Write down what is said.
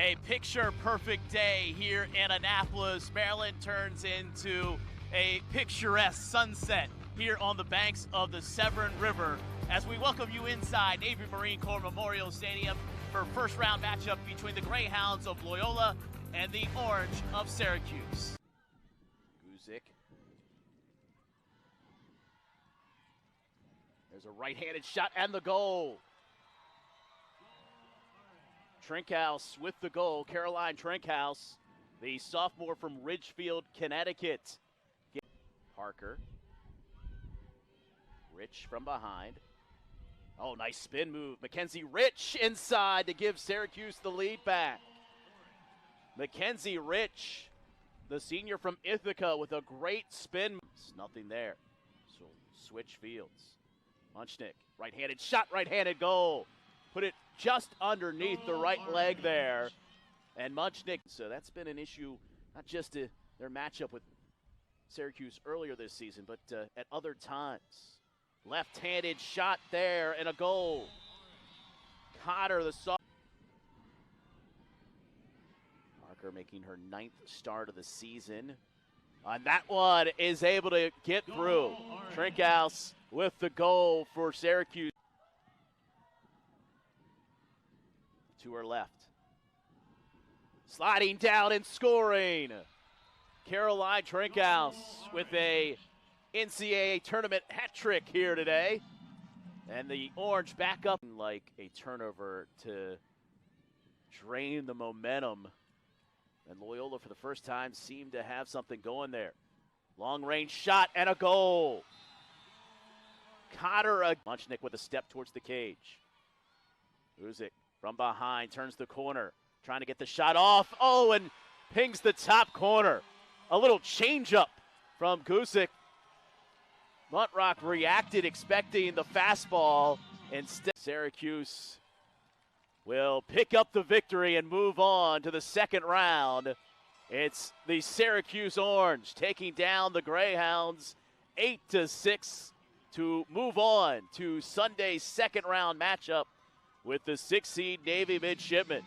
A picture-perfect day here in Annapolis. Maryland turns into a picturesque sunset here on the banks of the Severn River as we welcome you inside Navy Marine Corps Memorial Stadium for first-round matchup between the Greyhounds of Loyola and the Orange of Syracuse. Guzik. There's a right-handed shot and the goal. Trinkhouse with the goal. Caroline Trinkhouse, the sophomore from Ridgefield, Connecticut. Parker. Rich from behind. Oh, nice spin move. Mackenzie Rich inside to give Syracuse the lead back. Mackenzie Rich, the senior from Ithaca, with a great spin. Nothing there. So switch fields. Munchnick, right-handed shot, right-handed goal. Put it just underneath the right leg there. And Munchnick, so that's been an issue, not just their matchup with Syracuse earlier this season, but at other times. Left-handed shot there and a goal. Cotter, the soft. Parker making her 9th start of the season. On that one is able to get through. Trinkhouse with the goal for Syracuse. To her left. Sliding down and scoring. Caroline Trinkhouse with a NCAA tournament hat trick here today. And the Orange back up like a turnover to drain the momentum. And Loyola for the first time seemed to have something going there. Long range shot and a goal. Cotter, Munchnick with a step towards the cage. Guzik from behind, turns the corner, trying to get the shot off. Oh, and pings the top corner. A little changeup from Guzik. Muntrock reacted, expecting the fastball. Instead, Syracuse will pick up the victory and move on to the second round. It's the Syracuse Orange taking down the Greyhounds 8-6 to move on to Sunday's second round matchup with the 6th seed Navy Midshipmen.